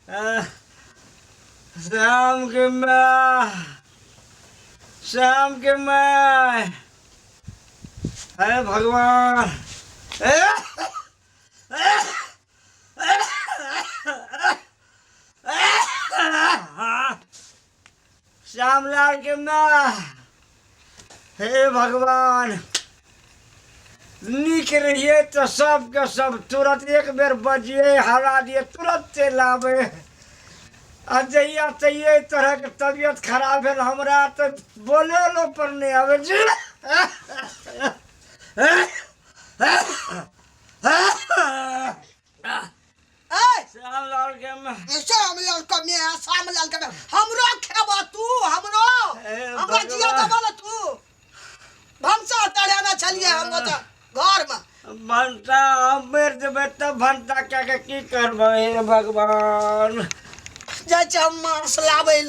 शाम के मैं है भगवान। श्यामलाल के मैं हे भगवान निक रहिए तो सब के सब तुरंत एक बेर बजिए हरा दिए तुरंत चल आवे। अजैया चाहिए तरह के तबीयत खराब है हमरा तो बोले लो पर नहीं आवे जी। श्यामलाल के मैं हमरो खेबा तू हमरो हमरा जिया दबल तू भंसा तड़े ना चलिए हम तो घर में भंटा मेर देबे तब भंटा क्या के की करबे हे भगवान। जा मांस लावे ल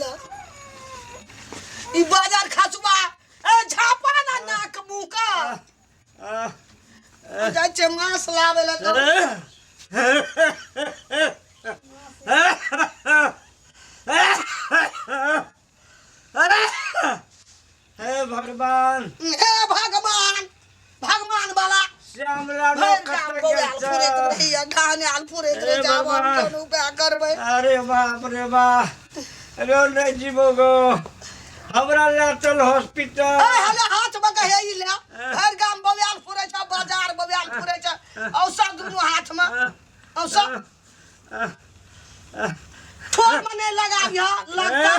ई बाजार खसुआ ए झापा ना नाक मुंह का जा मांस लावे ल तो हे भगवान भगवान वाला श्यामलाल अरे बाप रे बाप रो नहीं जीवो गो हमरा ले चल हॉस्पिटल। हाथ में कहे ई ले घर गाम बव्याल फुरे छ बाजार बव्याल फुरे छ औषध दुनु हाथ में औषध ठोर मने लगाबिया लगता।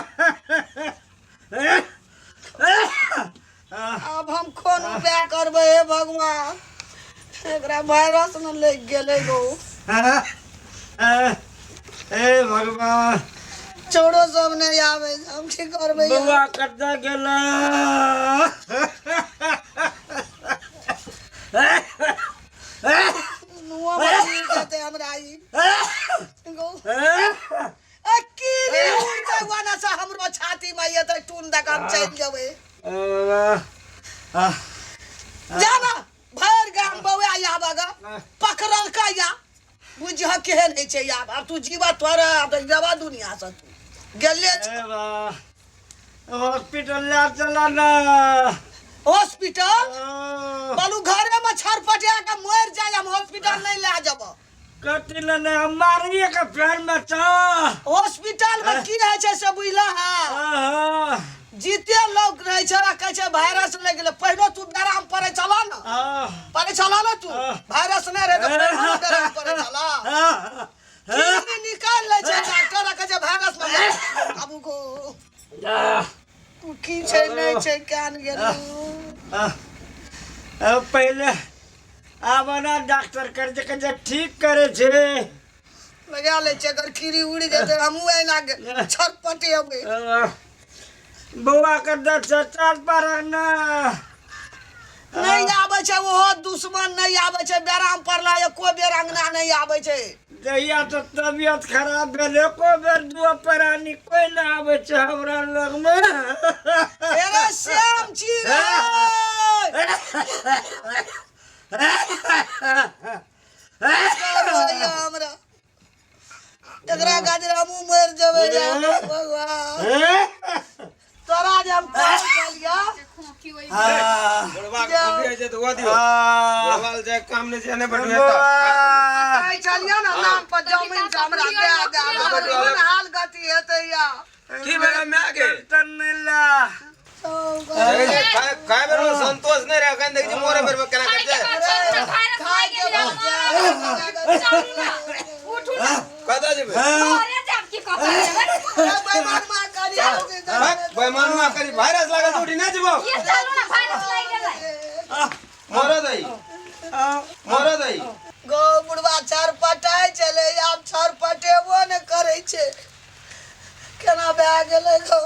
अब हम कोन उपाय करबे हे भगवान एकरा वायरस न लग गेले गो। हे भगवान छोड़ो सब नहीं आवे हम की करबे बुआ कत्ता गेला नुआ बनी कहते हमरा ई गो अकीली उड़ते वाना सा हमरो छाती में ये त टून द काम चल जावे जाना भर गाम बौआ या बगा पकड़ल का या बुझ केहन है छै या अब तू जीवा तोरा अब जवा दुनिया से तू गेले हॉस्पिटल ले चला ना हॉस्पिटल बालू घरे में छरपटिया के मर जाय हम हॉस्पिटल नहीं ले जब कटिल ने मारिए के फैन में चा हॉस्पिटल में की रहे छै से बुझला है जीते लोग रहे छै कहे छै वायरस लग गेले पहिनो तू डराम पड़े चला ना पड़े चला ना तू वायरस नहीं रहे तो पहिनो डराम पड़े चला की निकाल ले छै डॉक्टर कहे छै वायरस में बाबू को तू की छै नहीं छै कान गेलो पहले आबना डॉक्टर कर जे ठीक करे छे लगा ले छै अगर खीरी उड़ जेते हमहु एना छटपटे होबे बुआ कर दर्द चाल पर ना नहीं आवे छै वो दुश्मन नहीं आवे छै बेराम पड़ला एको बेर अंगना नहीं आवे छै जहिया तो तबियत खराब भेले को बेर दुआ परानी कोई ना आवे छै हमरा लग में। अरे श्याम जी रे हमरा एकरा गाजरा मुंह मर जावे भगवान तोरा जब चल गया बड़वा कभी ऐसे दुआ दियो बड़वाल जे काम ने जेने बढ़वेता आई चलिया ना नाम पर जमीन से हमरा दे आ हाल गति हेते या की बेरा में आगे तन्नेला काय बेर संतोष नहीं रह गन देखि मोरे बेर केना करते खाए उठू ना कदा जेबे अरे जाम की कथा रे बेईमान मा करी बेईमान मा करी वायरस लागल तो उठी ना जेबो ये चलो ना वायरस लाग गेलै मोरा दई गो बुढ़वा चार पटाई चले अब चार पटेबो न करे छे केना भए गेलै गो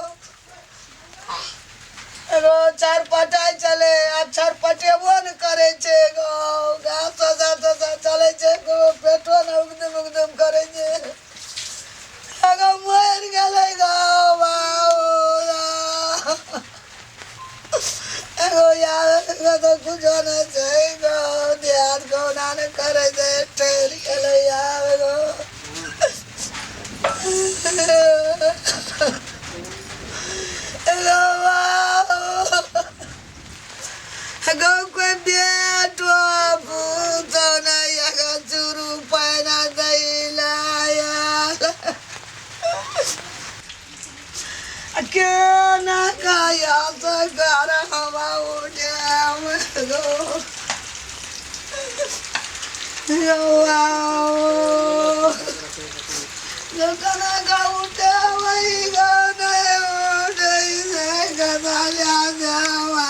रो चार पटाई चले अब चार पटेबो न करे छे गो गाछ सजा चले छे गो पेटो न उगदम करे छे अगो मर गेलै गो बाबू एगो यार तो कुछ न छै गो ध्यान को ना करे दे ठहर गेलै यार गो Go quên bia tua phụ tao này ya ga churu pai na dai la ya Akena kaya sa gara hawa udah go Yo wow Gana ga udah wai gana udah se gana ya wa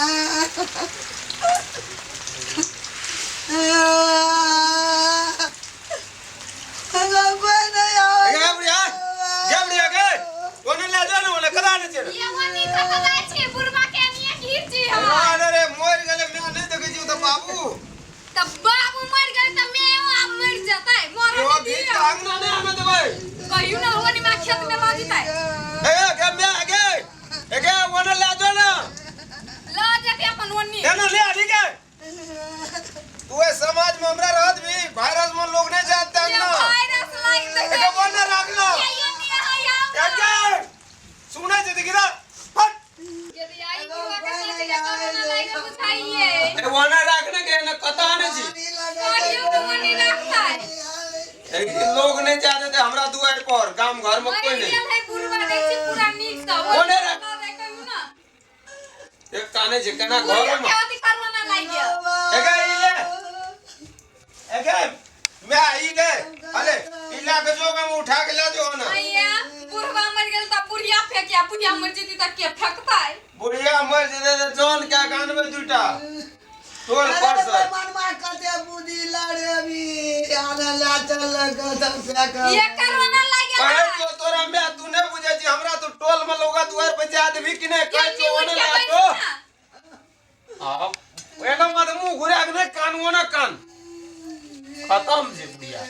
Gabriel ke? Wannan la dole wala kada ne ce. ये वनी तो पता है बुरबा के निया गिर जी हो अरे मोर गले मैं नहीं देखे जी तो बाबू। तब बाबू मर गए त मैं अब मर जाता है यो मोर भी दी कांगना ने हमें तो भाई। कहियो ना वनी मा खेत में लग जाता है के मैं आगे wannan la dole। ला जाते अपन वनी ना ले आली के। तू ए समाज में हमरा रहत भी वायरस में लोग नहीं जानते ये ना। वायरस लाइन तक एके wannan रखना। ये नहीं है यार एके सुने जे दिखरा। हट। यदि आई बुरबा के साथ के कोरोना लाइन बुझाइए ए wannan रखने के ना कता ने जी। कहियो तो वनी रखता है लोग नहीं चाहते थे हमरा दुआर पर गांव घर में कोई नहीं। ये है बुरबा देखी पूरा नीक सा ओने रख। कहियो ना एक काने जे कना घर बुरबा में के अति कोरोना लाइन गया एके इले एके मैं आई ले अरे इला के जो में उठा के ले जो ना भैया बुढ़वा मर गेल त बुढ़िया फेंकिया बुढ़िया मर जेती त के फेंकता है बुढ़िया मर जे जौन क्या कान में दूटा तोल परस मन मार करते बुद्धि लड़े भी आना ला चल का फेंका ये कोरोना लाग कहे गया जो तोरा मैं तू नहीं बुझे जी हमरा तो टोल में लोगा दुआर पे जा देबी कि नहीं कह जो ओने ला तो अब एना मत मुंह घुरा के नहीं कान वो ना कान खत्म जी बुढ़िया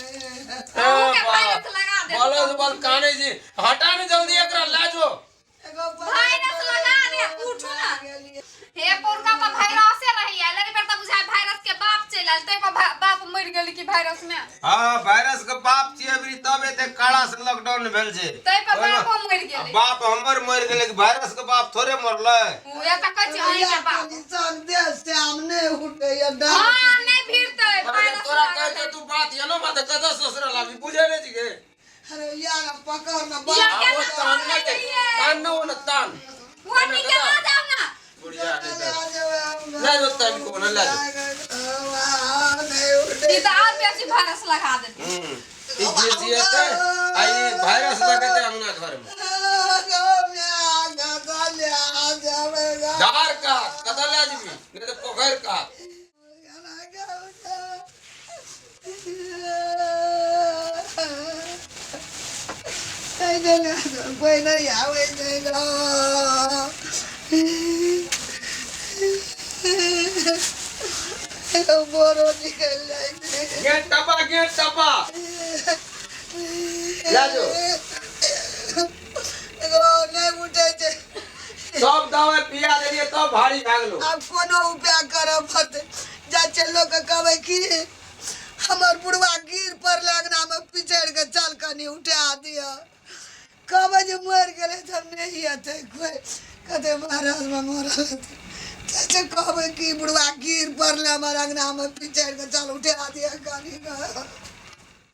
के वायरस लगा दे बोलो तो बोल काने जी हटा ने जल्दी एकरा ला जो वायरस लगा दे उठो ना हे पोरका पर वायरस से रही है लगे पर त बुझाय वायरस के बाप चलल तै पर बाप मर गेल की वायरस में हां वायरस के बाप छी अभी तब एते काला से लॉकडाउन भेल छै तै पर बाप मर गेल बाप हमर मर गेले कि वायरस के बाप थोड़े मरले ओ या त कछ है के बाप इंसान देश से हमने उठे या डर हां नहीं फिरतै वायरस तोरा कह के तू बात ये न मत कदा ससुरा लागी बुझे नहीं जी के अरे यार पकड़ ना या बाप के तान न के तान न न तान वो निकल जाओ ना बुढ़िया ने ले जो तान को न ले ई त और बेसी वायरस लगा दे ई जे जियते आई वायरस लगते हमना घर में धार का कदा ले जीबी नहीं तो पोखर का कोई नहीं आवे देगा बोरो निकल जाएंगे गेट टपा ले जो नहीं उठे थे सब दवा पिया देलिए तो भारी भागलो अब कोनो उपाय करब फत जा चलो के कहबे की हमर बुढ़वा गिर पर लगना में पिछड़ के चल कनी उठा दिया कहबे जे मर गेले त नहीं आते कोई कदे महाराज में मरल कैसे कहबे की बुढ़वा गिर पर ले हमर अंगना में पिछड़ के चल उठा दिया कनी का